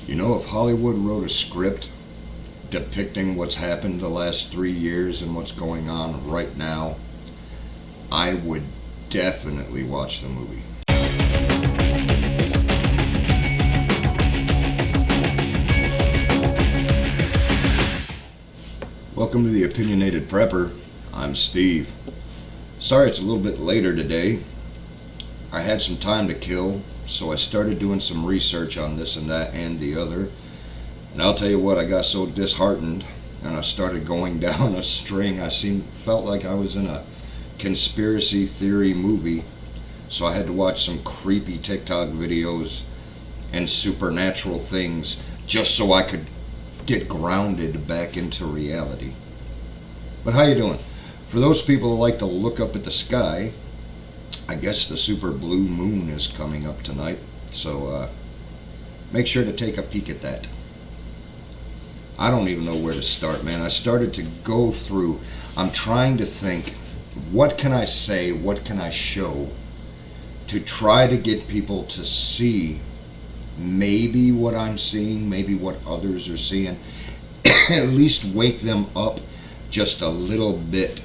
You know, if Hollywood wrote a script depicting what's happened the last 3 years and what's going on right now, I would definitely watch the movie. Welcome to the Opinionated Prepper. I'm Steve. Sorry it's a little bit later today. I had some time to kill, so I started doing some research on this and that and the other. And I'll tell you what, I got so disheartened and I started going down a string. Felt like I was in a conspiracy theory movie. So I had to watch some creepy TikTok videos and supernatural things just so I could get grounded back into reality. But how you doing? For those people who like to look up at the sky, I guess the super blue moon is coming up tonight, so make sure to take a peek at that. I don't even know where to start, man. I started to go through, I'm trying to think, what can I say, what can I show to try to get people to see maybe what I'm seeing, maybe what others are seeing, at least wake them up just a little bit.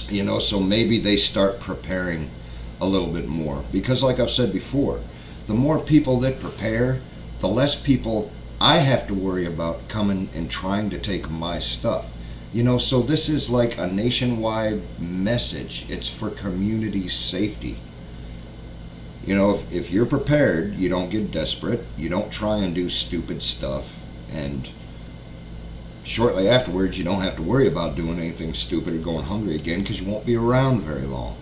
You know, so maybe they start preparing a little bit more. Because like I've said before, the more people that prepare, the less people I have to worry about coming and trying to take my stuff. You know, so this is like a nationwide message. It's for community safety. You know, if you're prepared, you don't get desperate, you don't try and do stupid stuff, and shortly afterwards you don't have to worry about doing anything stupid or going hungry again because you won't be around very long.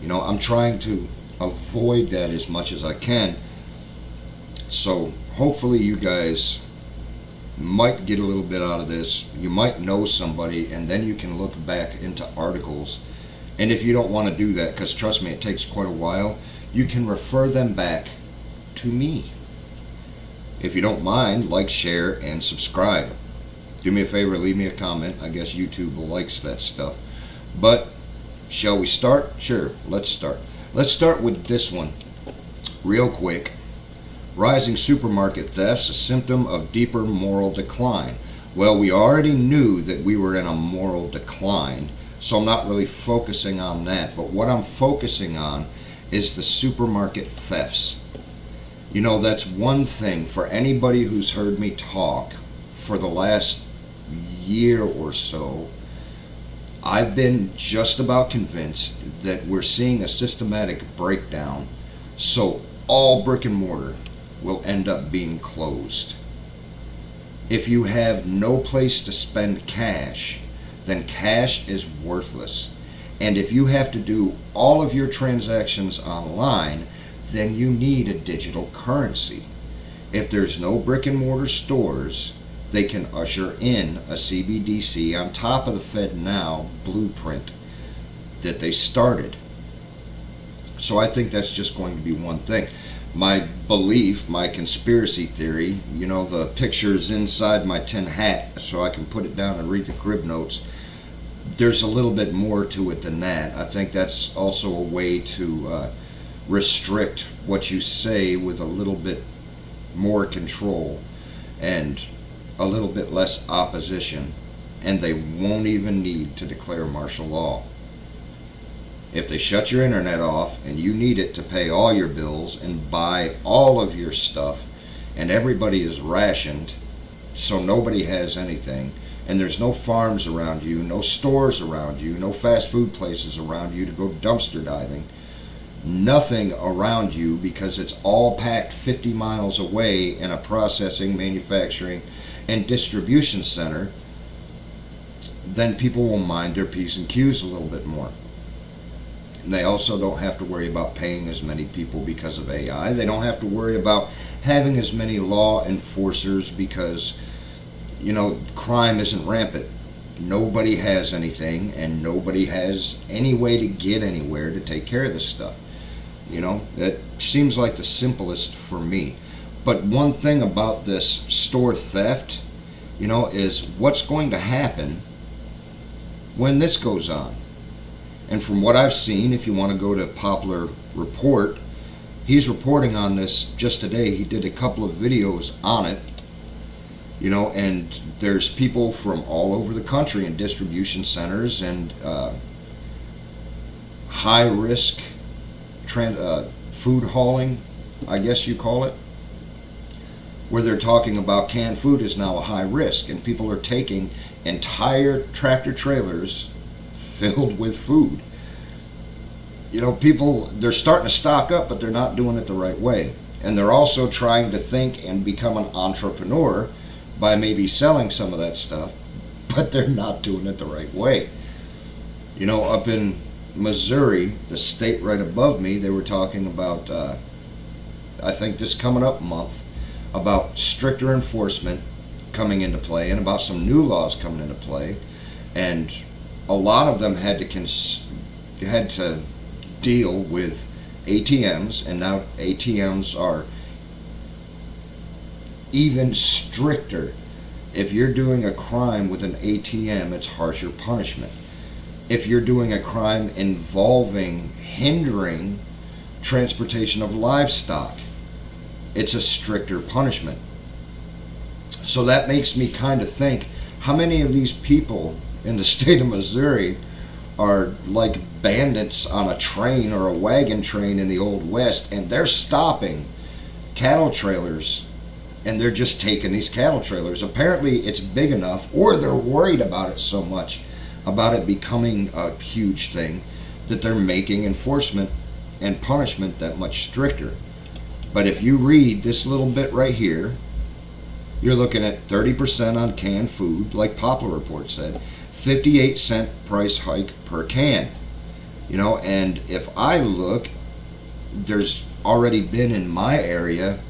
You know, I'm trying to avoid that as much as I can. So hopefully you guys might get a little bit out of this. You might know somebody, and then you can look back into articles. And if you don't want to do that, because trust me, it takes quite a while, you can refer them back to me. If you don't mind, like, share, and subscribe. Do me a favor, leave me a comment. I guess YouTube likes that stuff. But shall we start? Sure, let's start. Let's start with this one real quick. Rising supermarket thefts, a symptom of deeper moral decline. Well, we already knew that we were in a moral decline, so I'm not really focusing on that. But what I'm focusing on is the supermarket thefts. You know, that's one thing for anybody who's heard me talk for the last year or so. I've been just about convinced that we're seeing a systematic breakdown, so all brick and mortar will end up being closed. If you have no place to spend cash, then cash is worthless. And if you have to do all of your transactions online, then you need a digital currency. If there's no brick and mortar stores, they can usher in a CBDC on top of the FedNow blueprint that they started. So I think that's just going to be one thing. My belief, my conspiracy theory, you know, the picture's inside my tin hat so I can put it down and read the crib notes. There's a little bit more to it than that. I think that's also a way to restrict what you say with a little bit more control and a little bit less opposition, and they won't even need to declare martial law. If they shut your internet off and you need it to pay all your bills and buy all of your stuff, and everybody is rationed so nobody has anything, and there's no farms around you, no stores around you, no fast food places around you to go dumpster diving, nothing around you because it's all packed 50 miles away in a processing, manufacturing, and distribution center, then people will mind their P's and Q's a little bit more. And they also don't have to worry about paying as many people because of AI. They don't have to worry about having as many law enforcers because, you know, crime isn't rampant. Nobody has anything, and nobody has any way to get anywhere to take care of this stuff. You know, that seems like the simplest for me. But one thing about this store theft, you know, is what's going to happen when this goes on. And from what I've seen, if you want to go to Popular Report, He's reporting on this just today. He did a couple of videos on it, you know, and there's people from all over the country in distribution centers and high risk food hauling, I guess you call it, where they're talking about canned food is now a high risk, and people are taking entire tractor trailers filled with food. You know, people, they're starting to stock up, but they're not doing it the right way. And they're also trying to think and become an entrepreneur by maybe selling some of that stuff, but they're not doing it the right way. You know, up in Missouri, the state right above me, they were talking about, I think this coming up month, about stricter enforcement coming into play and about some new laws coming into play. And a lot of them had to deal with ATMs, and now ATMs are even stricter. If you're doing a crime with an ATM, it's harsher punishment. If you're doing a crime involving hindering transportation of livestock, it's a stricter punishment. So that makes me kind of think, how many of these people in the state of Missouri are like bandits on a train or a wagon train in the Old West, and they're stopping cattle trailers and they're just taking these cattle trailers. Apparently it's big enough, or they're worried about it so much, about it becoming a huge thing, that they're making enforcement and punishment that much stricter. But if you read this little bit right here, you're looking at 30% on canned food, like Poplar Report said, 58-cent price hike per can. You know, and if I look, there's already been in my area,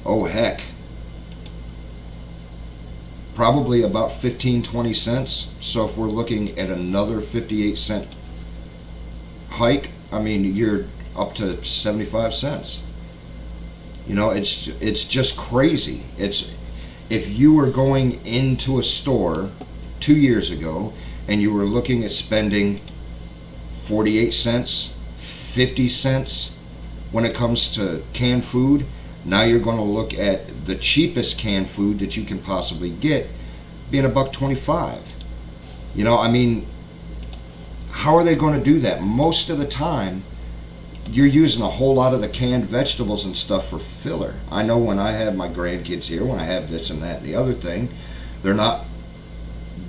oh heck, probably about 15-20 cents. So if we're looking at another 58-cent hike, I mean, you're up to 75 cents. You know, it's just crazy. It's, if you were going into a store 2 years ago and you were looking at spending 48 cents, 50 cents when it comes to canned food, now you're going to look at the cheapest canned food that you can possibly get being $1.25. You know, I mean, how are they going to do that? Most of the time you're using a whole lot of the canned vegetables and stuff for filler. I know when I have my grandkids here, when I have this and that and the other thing, they're not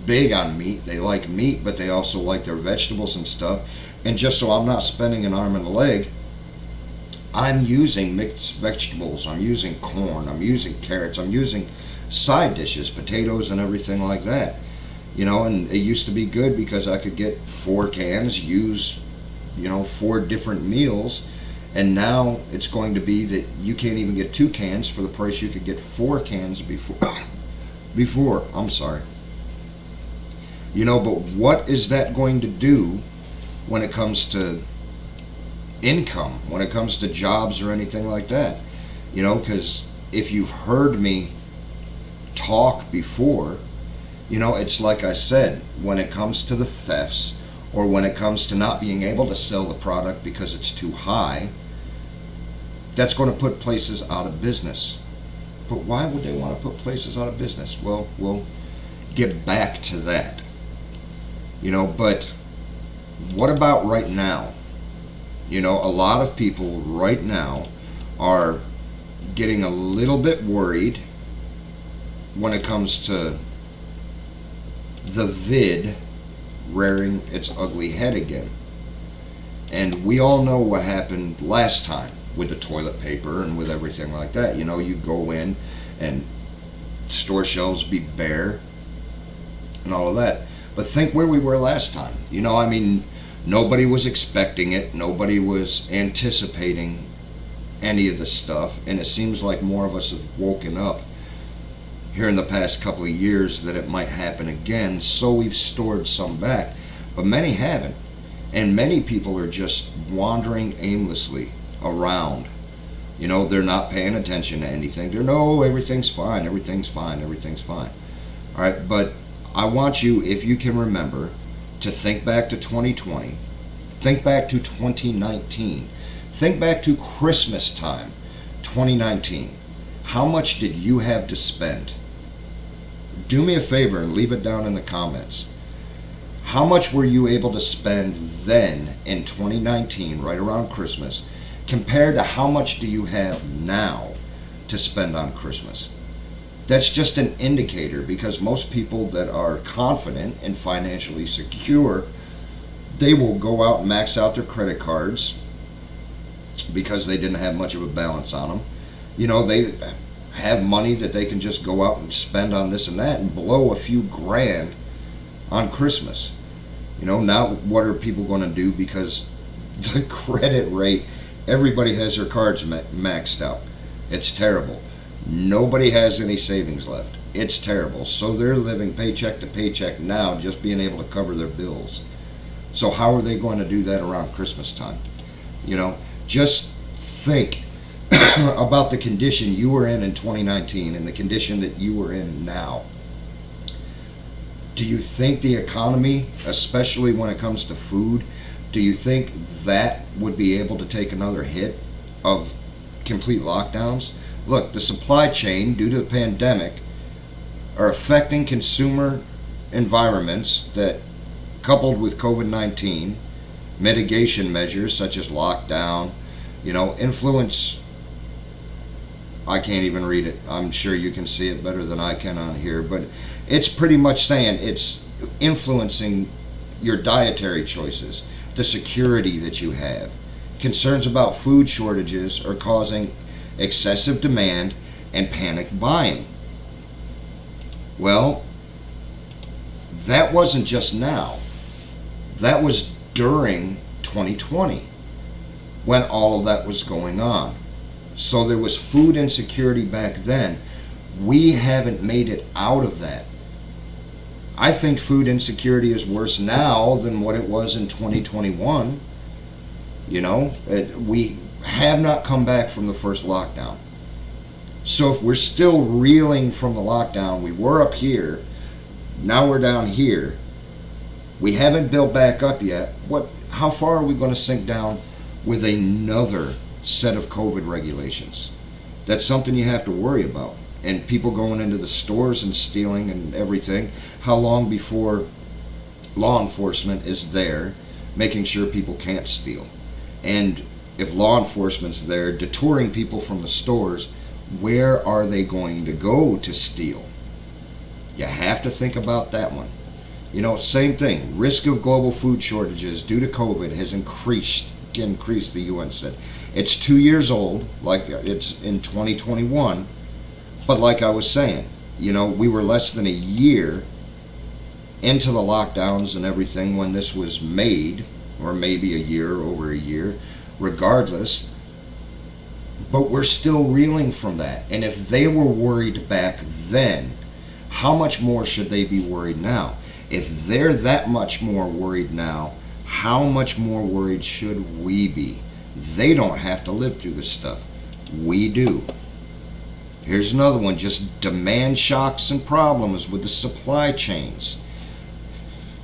big on meat. They like meat, but they also like their vegetables and stuff. And just so I'm not spending an arm and a leg, I'm using mixed vegetables, I'm using corn, I'm using carrots, I'm using side dishes, potatoes and everything like that. You know, and it used to be good because I could get 4 cans, use, you know, 4 different meals, and now it's going to be that you can't even get 2 cans for the price you could get 4 cans before. I'm sorry. You know, but what is that going to do when it comes to income, when it comes to jobs or anything like that? You know, because if you've heard me talk before, you know, it's like I said, when it comes to the thefts, or when it comes to not being able to sell the product because it's too high, that's going to put places out of business. But why would they want to put places out of business? Well, we'll get back to that. You know, but what about right now? You know, a lot of people right now are getting a little bit worried when it comes to the vid rearing its ugly head again. And we all know what happened last time with the toilet paper and with everything like that. You know, you go in and store shelves be bare and all of that. But think where we were last time. You know, I mean, nobody was expecting it. Nobody was anticipating any of this stuff. And it seems like more of us have woken up here in the past couple of years that it might happen again. So we've stored some back. But many haven't. And many people are just wandering aimlessly around. You know, they're not paying attention to anything. They're, no, everything's fine, everything's fine, everything's fine. All right, but I want you, if you can remember, to think back to 2020. Think back to 2019. Think back to Christmas time, 2019. How much did you have to spend? Do me a favor and leave it down in the comments. How much were you able to spend then in 2019, right around Christmas, compared to how much do you have now to spend on Christmas? That's just an indicator, because most people that are confident and financially secure, they will go out and max out their credit cards because they didn't have much of a balance on them. You know, they have money that they can just go out and spend on this and that and blow a few grand on Christmas. You know, now what are people going to do? Because the credit rate, everybody has their cards maxed out. It's terrible. Nobody has any savings left. It's terrible. So they're living paycheck to paycheck now, just being able to cover their bills. So how are they going to do that around Christmas time? You know, just think about the condition you were in 2019 and the condition that you are in now. Do you think the economy, especially when it comes to food, do you think that would be able to take another hit of complete lockdowns? Look, the supply chain, due to the pandemic, are affecting consumer environments that, coupled with COVID-19, mitigation measures such as lockdown, you know, influence. I can't even read it. I'm sure you can see it better than I can on here, but it's pretty much saying it's influencing your dietary choices, the security that you have. Concerns about food shortages are causing excessive demand and panic buying. Well, that wasn't just now. That was during 2020 when all of that was going on. So there was food insecurity back then. We haven't made it out of that. I think food insecurity is worse now than what it was in 2021. You know, we have not come back from the first lockdown. So if we're still reeling from the lockdown, we were up here, now we're down here. We haven't built back up yet. How far are we going to sink down with another set of COVID regulations? That's something you have to worry about. And people going into the stores and stealing and everything. How long before law enforcement is there making sure people can't steal? And if law enforcement's there detouring people from the stores, where are they going to go to steal? You have to think about that one. You know, same thing. Risk of global food shortages due to COVID has increased, the UN said. It's 2 years old, like it's in 2021. But like I was saying, you know, we were less than a year into the lockdowns and everything when this was made, or maybe a year, over a year, regardless. But we're still reeling from that. And if they were worried back then, how much more should they be worried now? If they're that much more worried now, how much more worried should we be? They don't have to live through this stuff. We do. Here's another one, just demand shocks and problems with the supply chains.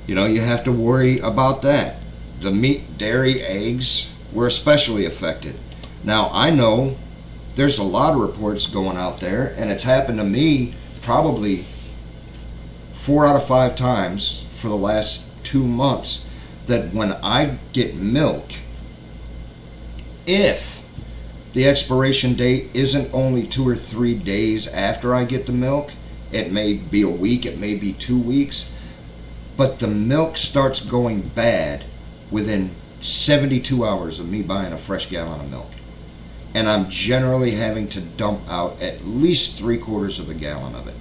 You know, you have to worry about that. The meat, dairy, eggs were especially affected. Now, I know there's a lot of reports going out there, and it's happened to me probably 4 out of 5 times for the last 2 months, that when I get milk, if the expiration date isn't only 2 or 3 days after I get the milk, it may be a week, it may be 2 weeks, but the milk starts going bad within 72 hours of me buying a fresh gallon of milk. And I'm generally having to dump out at least 3/4 of a gallon of it.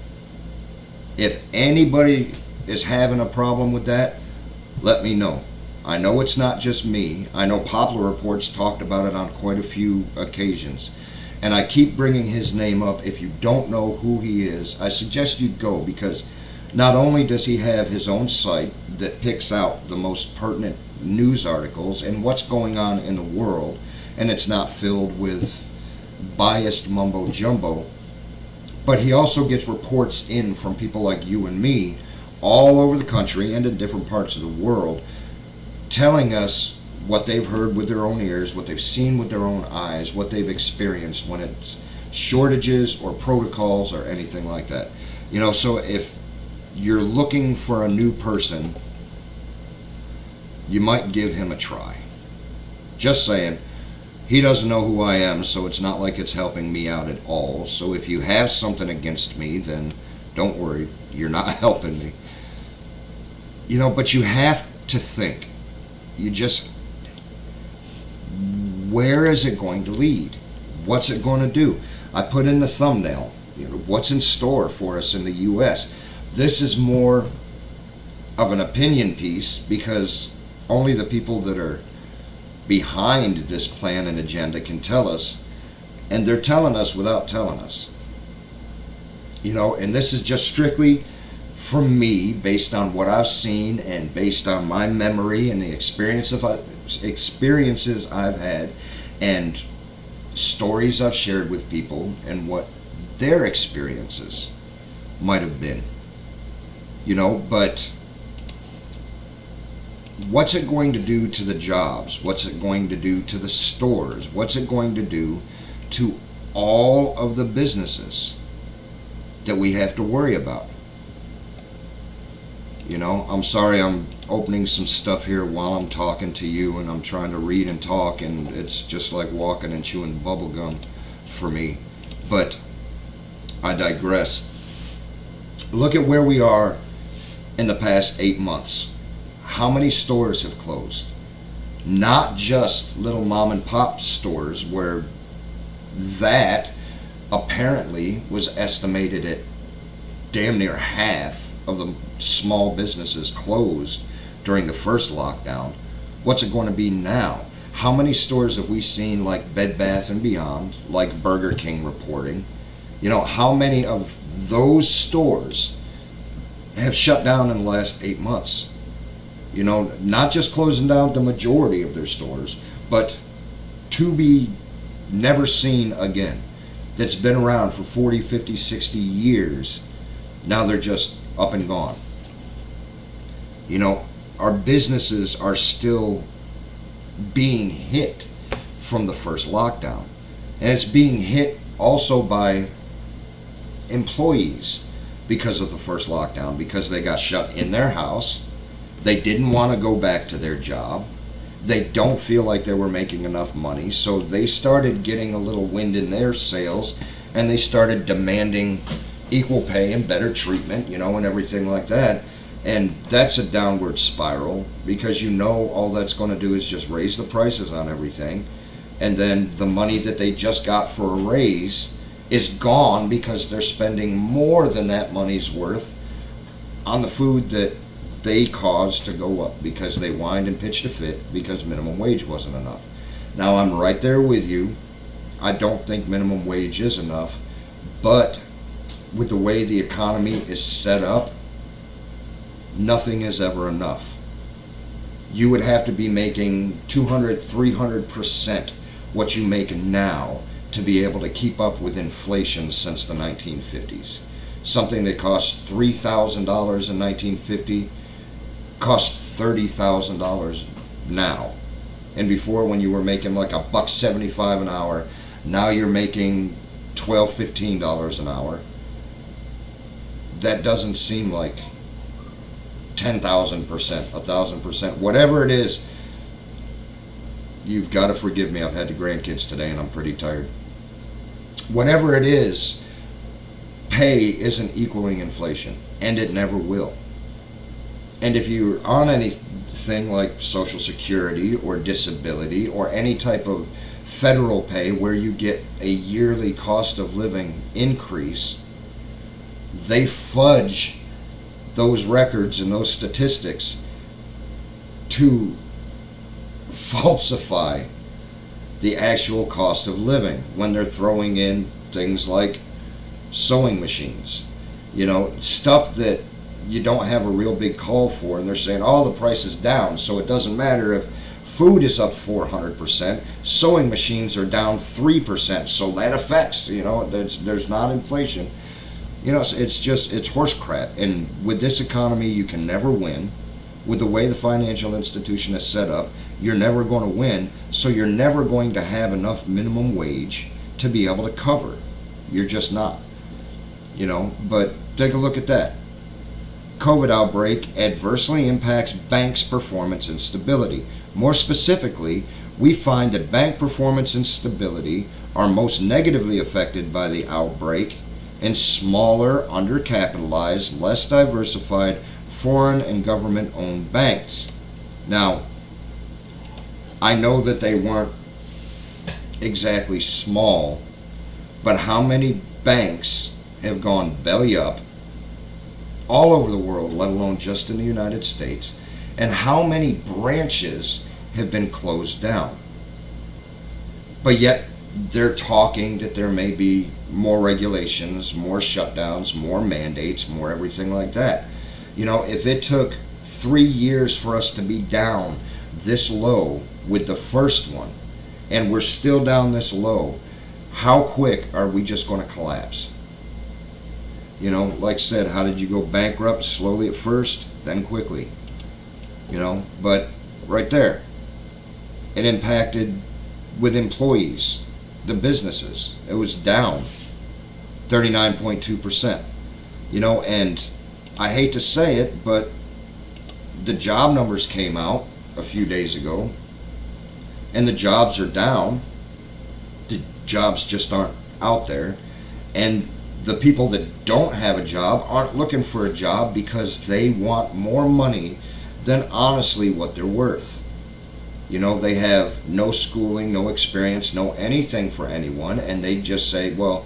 If anybody is having a problem with that, let me know. I know it's not just me. I know Poplar Reports talked about it on quite a few occasions. And I keep bringing his name up. If you don't know who he is, I suggest you go, because not only does he have his own site that picks out the most pertinent news articles and what's going on in the world, and it's not filled with biased mumbo jumbo, but he also gets reports in from people like you and me all over the country and in different parts of the world, telling us what they've heard with their own ears, what they've seen with their own eyes, what they've experienced when it's shortages or protocols or anything like that. So if you're looking for a new person, you might give him a try. Just saying. He doesn't know who I am, so it's not like it's helping me out at all. So if you have something against me, then don't worry, you're not helping me. But you have to think. Where is it going to lead? What's it going to do? I put in the thumbnail, what's in store for us in the U.S. This is more of an opinion piece because only the people that are behind this plan and agenda can tell us, and they're telling us without telling us. And this is just strictly from me, based on what I've seen and based on my memory and the experiences I've had and stories I've shared with people and what their experiences might have been. But what's it going to do to the jobs? What's it going to do to the stores? What's it going to do to all of the businesses that we have to worry about? I'm sorry I'm opening some stuff here while I'm talking to you, and I'm trying to read and talk, and it's just like walking and chewing bubble gum for me. But I digress. Look at where we are in the past 8 months. How many stores have closed? Not just little mom and pop stores where that apparently was estimated at damn near half of the small businesses closed during the first lockdown. What's it going to be now? How many stores have we seen, like Bed Bath & Beyond, like Burger King reporting? How many of those stores have shut down in the last 8 months? Not just closing down the majority of their stores, but to be never seen again. That's been around for 40, 50, 60 years. Now they're just up and gone. Our businesses are still being hit from the first lockdown. And it's being hit also by employees because of the first lockdown, because they got shut in their house. They didn't want to go back to their job. They don't feel like they were making enough money, so they started getting a little wind in their sails, and they started demanding equal pay and better treatment, and everything like that. And that's a downward spiral, because all that's going to do is just raise the prices on everything, and then the money that they just got for a raise is gone because they're spending more than that money's worth on the food that they caused to go up because they whined and pitched a fit because minimum wage wasn't enough. Now, I'm right there with you. I don't think minimum wage is enough, but with the way the economy is set up, nothing is ever enough. You would have to be making 200, 300% what you make now to be able to keep up with inflation since the 1950s. Something that cost $3,000 in 1950 costs $30,000 now. And before, when you were making like $1.75 an hour, now you're making $12, $15 an hour. That doesn't seem like 10,000%, 1,000%, whatever it is. You've got to forgive me. I've had the grandkids today and I'm pretty tired. Whatever it is, pay isn't equaling inflation, and it never will. And if you're on anything like Social Security or disability or any type of federal pay where you get a yearly cost of living increase, they fudge those records and those statistics to falsify the actual cost of living when they're throwing in things like sewing machines, stuff that you don't have a real big call for, and they're saying, oh, the price is down, so it doesn't matter if food is up 400%, sewing machines are down 3%, so that affects, there's not inflation. It's horse crap. And with this economy, you can never win. with the way the financial institution is set up, you're never going to win. So you're never going to have enough minimum wage to be able to cover. You're just not. But take a look at that. COVID outbreak adversely impacts banks' performance and stability. More specifically, we find that bank performance and stability are most negatively affected by the outbreak in smaller, undercapitalized, less diversified, foreign and government-owned banks. Now, I know that they weren't exactly small, but how many banks have gone belly up all over the world, let alone just in the United States, and how many branches have been closed down? But yet they're talking that there may be more regulations, more shutdowns, more mandates, more everything like that. If it took 3 years for us to be down this low with the first one, and we're still down this low, how quick are we just going to collapse? Like I said, how did you go bankrupt? Slowly at first, then quickly. But right there, it impacted with employees, the businesses. It was down 39.2%. And I hate to say it, but the job numbers came out a few days ago, and the jobs are down. The jobs just aren't out there. And the people that don't have a job aren't looking for a job because they want more money than honestly what they're worth. They have no schooling, no experience, no anything for anyone, and they just say, well,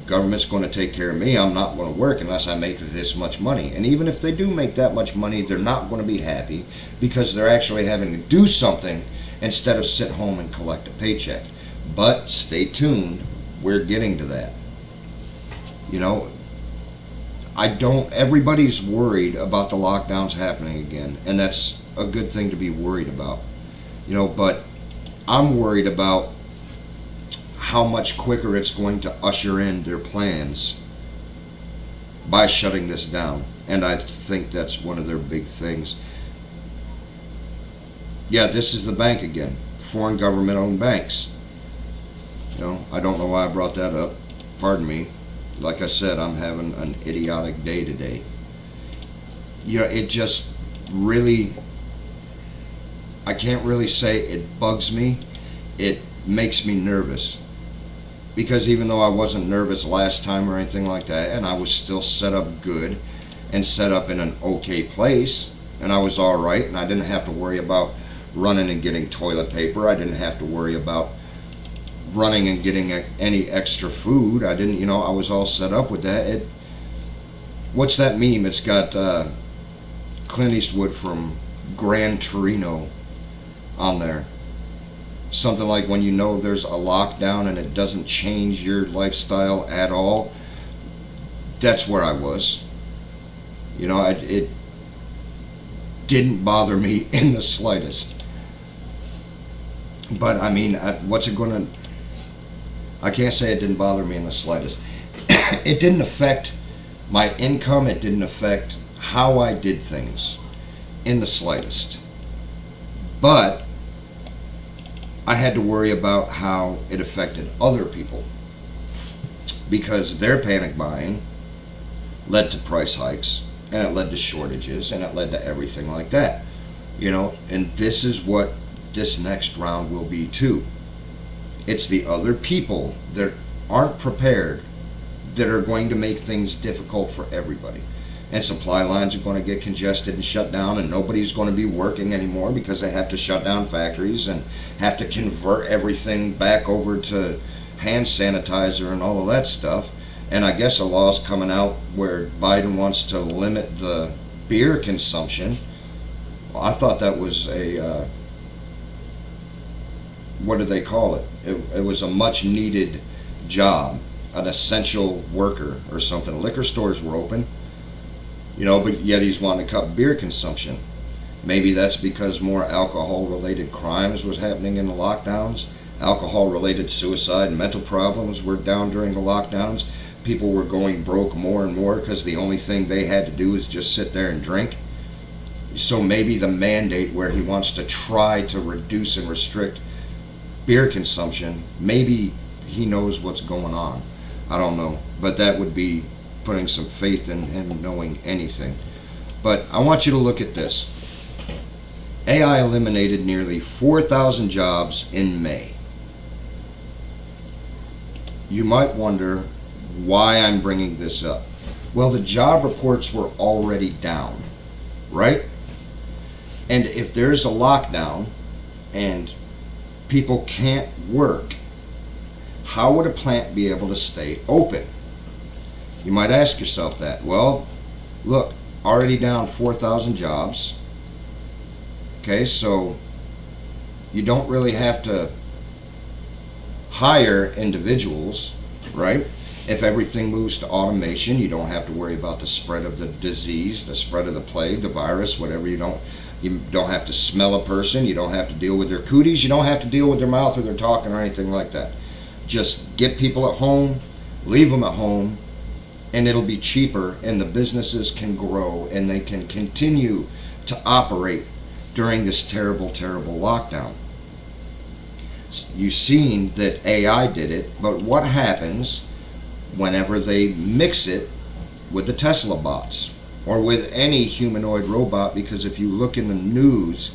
government's going to take care of me. I'm not going to work unless I make this much money. And even if they do make that much money, they're not going to be happy because they're actually having to do something instead of sit home and collect a paycheck. But stay tuned, we're getting to that. Everybody's worried about the lockdowns happening again, and that's a good thing to be worried about. But I'm worried about how much quicker it's going to usher in their plans by shutting this down. And I think that's one of their big things. Yeah, this is the bank again. Foreign government-owned banks. I don't know why I brought that up. Pardon me. Like I said, I'm having an idiotic day today. It just really, I can't really say it bugs me. It makes me nervous. Because even though I wasn't nervous last time or anything like that, and I was still set up good and set up in an okay place, and I was all right, and I didn't have to worry about running and getting toilet paper. I didn't have to worry about running and getting any extra food. I didn't, I was all set up with that. What's that meme? It's got Clint Eastwood from Gran Torino on there. Something like, when there's a lockdown and it doesn't change your lifestyle at all. That's where I was. It didn't bother me in the slightest. But I mean, I can't say it didn't bother me in the slightest. It didn't affect my income. It didn't affect how I did things in the slightest. But I had to worry about how it affected other people, because their panic buying led to price hikes, and it led to shortages, and it led to everything like that. And this is what this next round will be too. It's the other people that aren't prepared that are going to make things difficult for everybody. And supply lines are going to get congested and shut down, and nobody's going to be working anymore because they have to shut down factories and have to convert everything back over to hand sanitizer and all of that stuff. And I guess a law's coming out where Biden wants to limit the beer consumption. Well, I thought that was what do they call it? It was a much needed job, an essential worker or something. Liquor stores were open, but yet he's wanting to cut beer consumption. Maybe that's because more alcohol-related crimes was happening in the lockdowns. Alcohol-related suicide and mental problems were down during the lockdowns. People were going broke more and more because the only thing they had to do was just sit there and drink. So maybe the mandate where he wants to try to reduce and restrict beer consumption, maybe he knows what's going on. I don't know, but that would be putting some faith in him knowing anything. But I want you to look at this. AI eliminated nearly 4,000 jobs in May. You might wonder why I'm bringing this up. Well, the job reports were already down, right? And if there's a lockdown and people can't work, how would a plant be able to stay open? You might ask yourself that. Well, look, already down 4,000 jobs. Okay, so you don't really have to hire individuals, right? If everything moves to automation, you don't have to worry about the spread of the disease, the spread of the plague, the virus, whatever. You don't have to smell a person, you don't have to deal with their cooties, you don't have to deal with their mouth or their talking or anything like that. Just get people at home, leave them at home, and it'll be cheaper, and the businesses can grow and they can continue to operate during this terrible, terrible lockdown. You've seen that AI did it, but what happens whenever they mix it with the Tesla bots or with any humanoid robot? Because if you look in the news,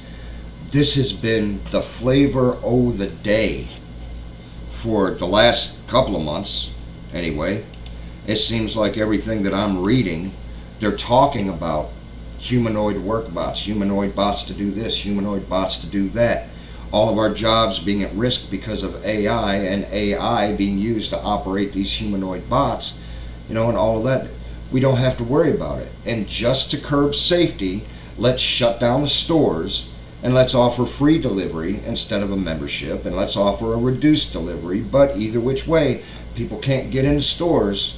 this has been the flavor of the day for the last couple of months anyway. It seems like everything that I'm reading, they're talking about humanoid work bots, humanoid bots to do this, humanoid bots to do that. All of our jobs being at risk because of AI, and AI being used to operate these humanoid bots, and all of that. We don't have to worry about it. And just to curb safety, let's shut down the stores and let's offer free delivery instead of a membership, and let's offer a reduced delivery. But either which way, people can't get into stores,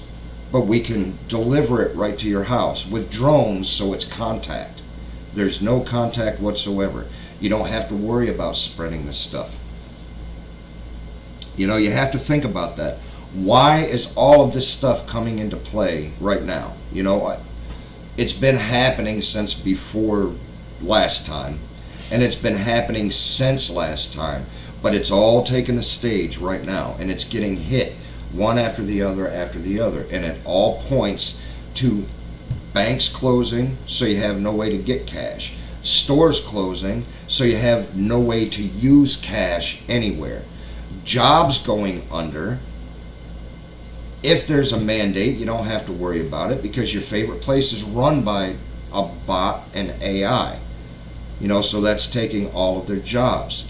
but we can deliver it right to your house with drones, so it's contact. There's no contact whatsoever. You don't have to worry about spreading this stuff. You have to think about that. Why is all of this stuff coming into play right now? It's been happening since before last time, and it's been happening since last time, but it's all taking the stage right now, and it's getting hit one after the other, and it all points to banks closing, so you have no way to get cash. Stores closing, so you have no way to use cash anywhere. Jobs going under. If there's a mandate, you don't have to worry about it because your favorite place is run by a bot and AI. So that's taking all of their jobs.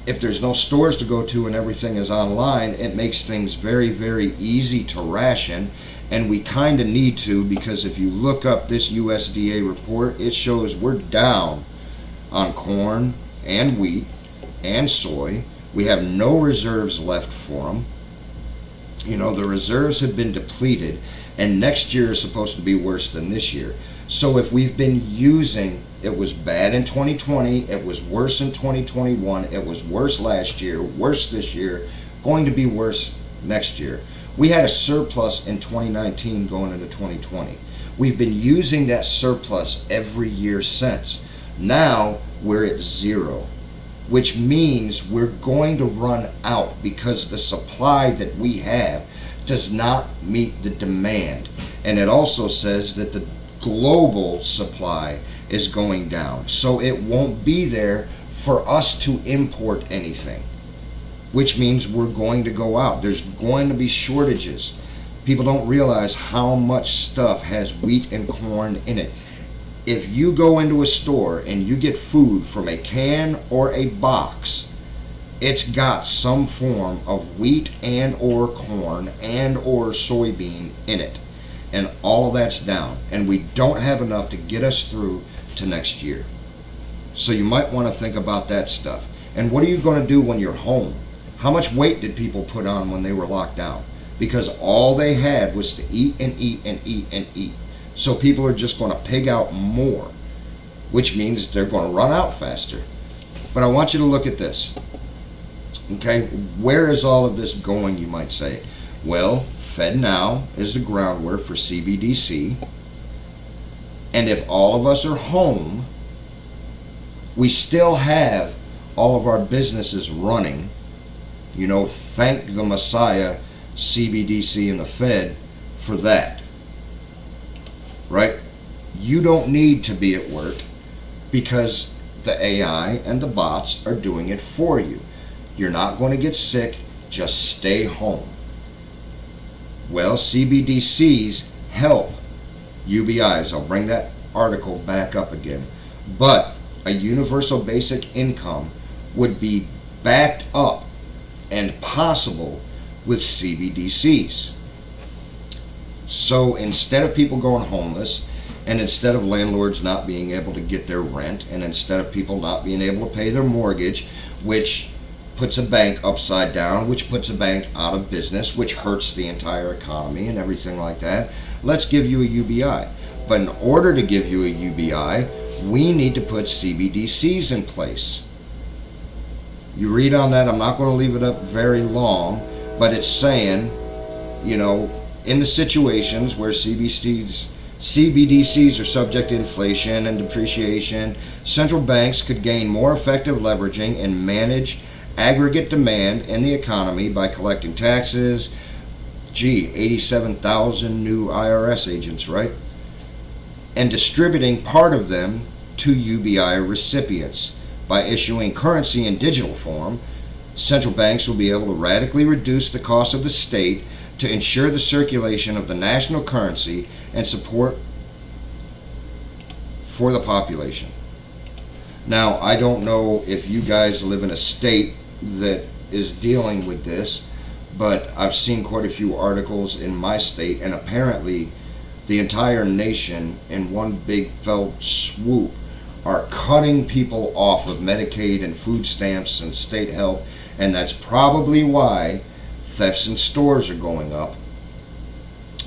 If there's no stores to go to and everything is online, it makes things very, very easy to ration. And we kind of need to, because if you look up this USDA report, it shows we're down on corn and wheat and soy. We have no reserves left for them. The reserves have been depleted, and next year is supposed to be worse than this year. So if we've been using, it was bad in 2020, it was worse in 2021, it was worse last year, worse this year, going to be worse next year. We had a surplus in 2019 going into 2020. We've been using that surplus every year since. Now we're at zero, which means we're going to run out because the supply that we have does not meet the demand. And it also says that the global supply is going down. So it won't be there for us to import anything, which means we're going to go out. There's going to be shortages. People don't realize how much stuff has wheat and corn in it. If you go into a store and you get food from a can or a box, it's got some form of wheat and or corn and or soybean in it. And all of that's down. And we don't have enough to get us through to next year. So you might want to think about that stuff. And what are you going to do when you're home? How much weight did people put on when they were locked down? Because all they had was to eat and eat and eat and eat. So people are just going to pig out more, which means they're going to run out faster. But I want you to look at this. Okay, where is all of this going, you might say? Well, FedNow is the groundwork for CBDC. And if all of us are home, we still have all of our businesses running. You know, thank the Messiah, CBDC and the Fed for that. Right? You don't need to be at work because the AI and the bots are doing it for you. You're not going to get sick, just stay home. Well, CBDCs help UBIs. I'll bring that article back up again. But a universal basic income would be backed up and possible with CBDCs. So instead of people going homeless, and instead of landlords not being able to get their rent, and instead of people not being able to pay their mortgage, which puts a bank upside down, which puts a bank out of business, which hurts the entire economy and everything like that, let's give you a UBI. But in order to give you a UBI, we need to put CBDCs in place. You read on that, I'm not going to leave it up very long, but it's saying, you know, in the situations where CBDCs are subject to inflation and depreciation, central banks could gain more effective leveraging and manage aggregate demand in the economy by collecting taxes. 87,000 new IRS agents, right? And distributing part of them to UBI recipients. By issuing currency in digital form, central banks will be able to radically reduce the cost of the state to ensure the circulation of the national currency and support for the population. Now, I don't know if you guys live in a state that is dealing with this, but I've seen quite a few articles in my state, and apparently the entire nation in one big fell swoop are cutting people off of Medicaid and food stamps and state help, and that's probably why thefts in stores are going up.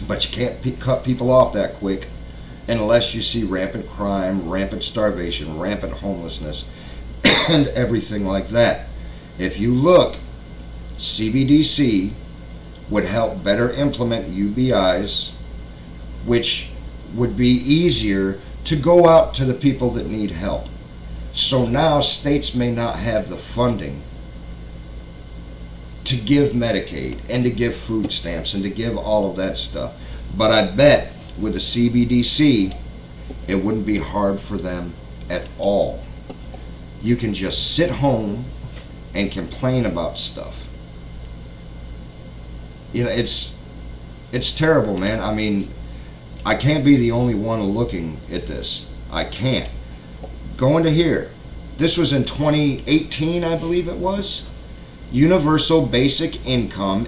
But you can't cut people off that quick unless you see rampant crime, rampant starvation, rampant homelessness, and everything like that. If you look, CBDC would help better implement UBIs, which would be easier to go out to the people that need help. So now states may not have the funding to give Medicaid and to give food stamps and to give all of that stuff. But I bet with the CBDC, it wouldn't be hard for them at all. You can just sit home and complain about stuff. You know, it's terrible, man. I mean, I can't be the only one looking at this. I can't. Going to here. This was in 2018, I believe it was. Universal basic income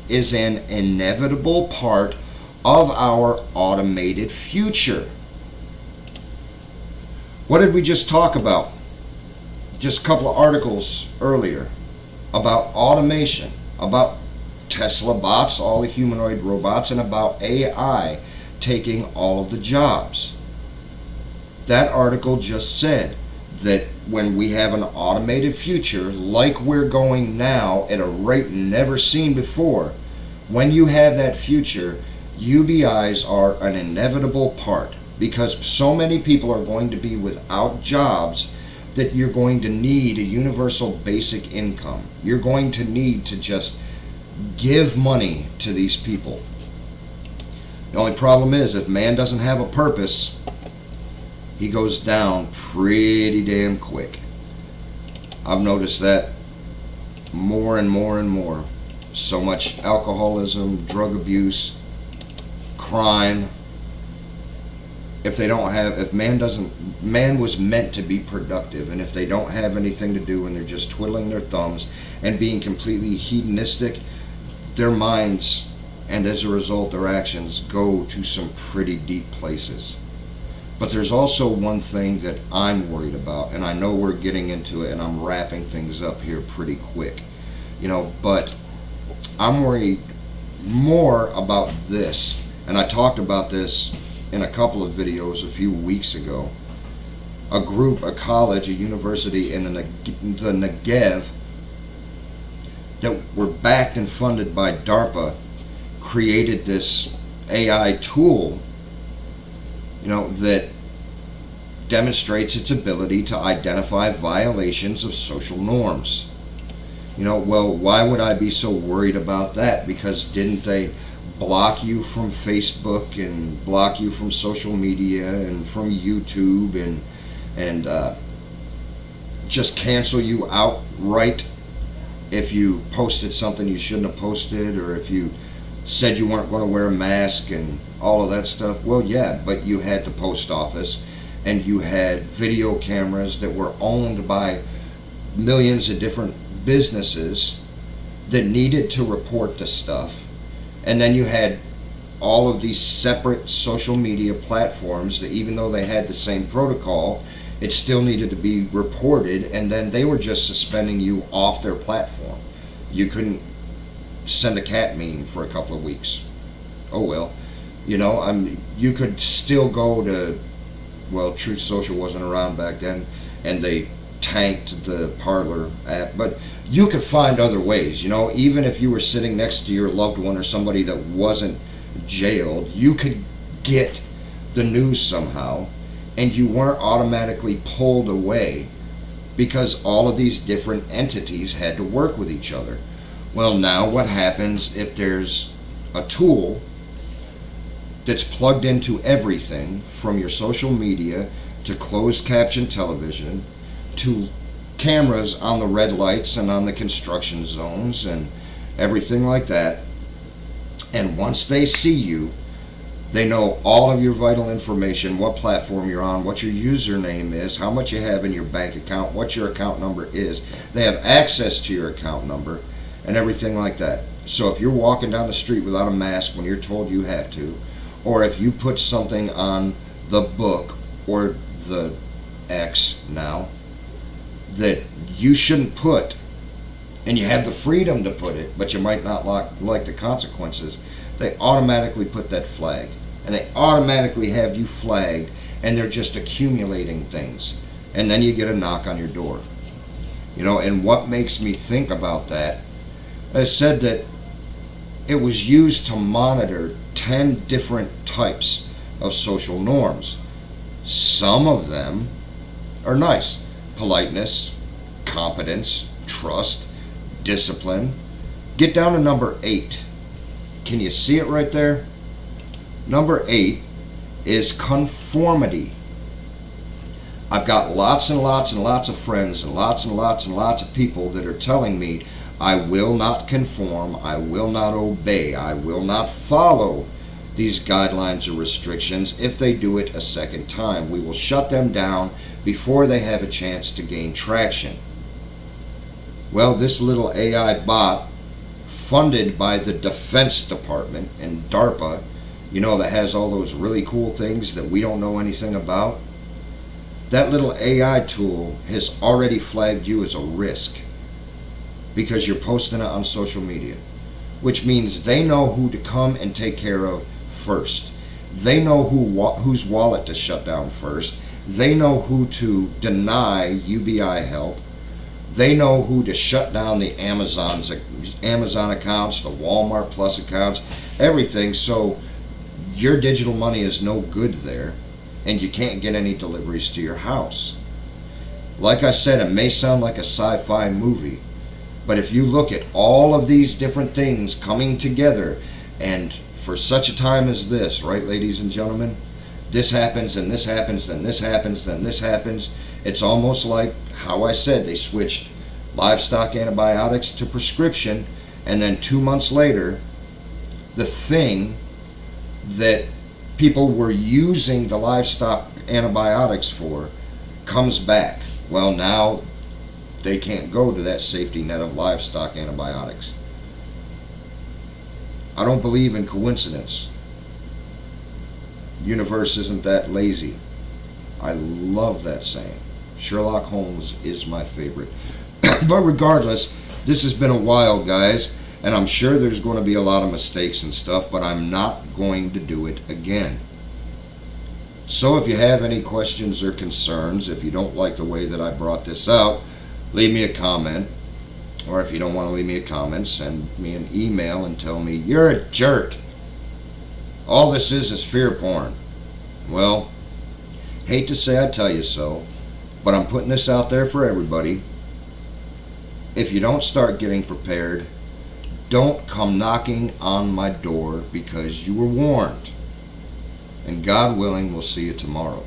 is an inevitable part of our automated future. What did we just talk about? Just a couple of articles earlier about automation, about Tesla bots, all the humanoid robots, and about AI taking all of the jobs. That article just said that when we have an automated future like we're going now at a rate never seen before, when you have that future, UBIs are an inevitable part, because so many people are going to be without jobs that you're going to need a universal basic income. You're going to need to just give money to these people. The only problem is, if man doesn't have a purpose, he goes down pretty damn quick. I've noticed that more and more and more. So much alcoholism, drug abuse, crime. If man was meant to be productive, and if they don't have anything to do and they're just twiddling their thumbs and being completely hedonistic, their minds, and as a result their actions, go to some pretty deep places. But there's also one thing that I'm worried about, and I know we're getting into it and I'm wrapping things up here pretty quick, but I'm worried more about this, and I talked about this in a couple of videos a few weeks ago. A college, a university in the Negev that were backed and funded by DARPA created this AI tool, that demonstrates its ability to identify violations of social norms. Well, why would I be so worried about that? Because didn't they block you from Facebook and block you from social media and from YouTube and just cancel you outright if you posted something you shouldn't have posted, or if you said you weren't going to wear a mask and all of that stuff? Well, yeah, but you had the post office and you had video cameras that were owned by millions of different businesses that needed to report the stuff. And then you had all of these separate social media platforms that, even though they had the same protocol, it still needed to be reported, and then they were just suspending you off their platform. You couldn't send a cat meme for a couple of weeks. Oh well. You could still go to, well, Truth Social wasn't around back then, and they tanked the Parler app, but you could find other ways. Even if you were sitting next to your loved one or somebody that wasn't jailed, you could get the news somehow, and you weren't automatically pulled away because all of these different entities had to work with each other. Well, now what happens if there's a tool that's plugged into everything from your social media to closed caption television to cameras on the red lights and on the construction zones and everything like that? And once they see you, they know all of your vital information, what platform you're on, what your username is, how much you have in your bank account, what your account number is. They have access to your account number and everything like that. So if you're walking down the street without a mask when you're told you have to, or if you put something on the book or the X now that you shouldn't put, and you have the freedom to put it, but you might not like the consequences, they automatically put that flag. And they automatically have you flagged, and they're just accumulating things. And then you get a knock on your door. And what makes me think about that, I said that it was used to monitor 10 different types of social norms. Some of them are nice. Politeness, competence, trust, discipline. Get down to number 8. Can you see it right there? Number 8 is conformity. I've got lots and lots and lots of friends and lots and lots and lots of people that are telling me, I will not conform, I will not obey, I will not follow these guidelines or restrictions. If they do it a second time, we will shut them down before they have a chance to gain traction. Well, this little AI bot, funded by the Defense Department and DARPA, that has all those really cool things that we don't know anything about, that little AI tool has already flagged you as a risk because you're posting it on social media, which means they know who to come and take care of first. They know whose wallet to shut down first. They know who to deny UBI help. They know who to shut down the Amazon accounts, the Walmart Plus accounts, everything. So your digital money is no good there, and you can't get any deliveries to your house. Like I said, it may sound like a sci-fi movie, but if you look at all of these different things coming together, and for such a time as this, right, ladies and gentlemen, this happens, and this happens, then this happens, then this happens. It's almost like how I said they switched livestock antibiotics to prescription, and then 2 months later, the thing that people were using the livestock antibiotics for comes back. Well, now they can't go to that safety net of livestock antibiotics. I don't believe in coincidence. The universe isn't that lazy. I love that saying. Sherlock Holmes is my favorite. But regardless, this has been a while, guys, and I'm sure there's going to be a lot of mistakes and stuff, but I'm not going to do it again. So if you have any questions or concerns, if you don't like the way that I brought this out, leave me a comment. Or if you don't want to leave me a comment, send me an email and tell me, you're a jerk. All this is fear porn. Well, Hate to say I tell you so, but I'm putting this out there for everybody. If you don't start getting prepared, don't come knocking on my door, because you were warned. And God willing, we'll see you tomorrow.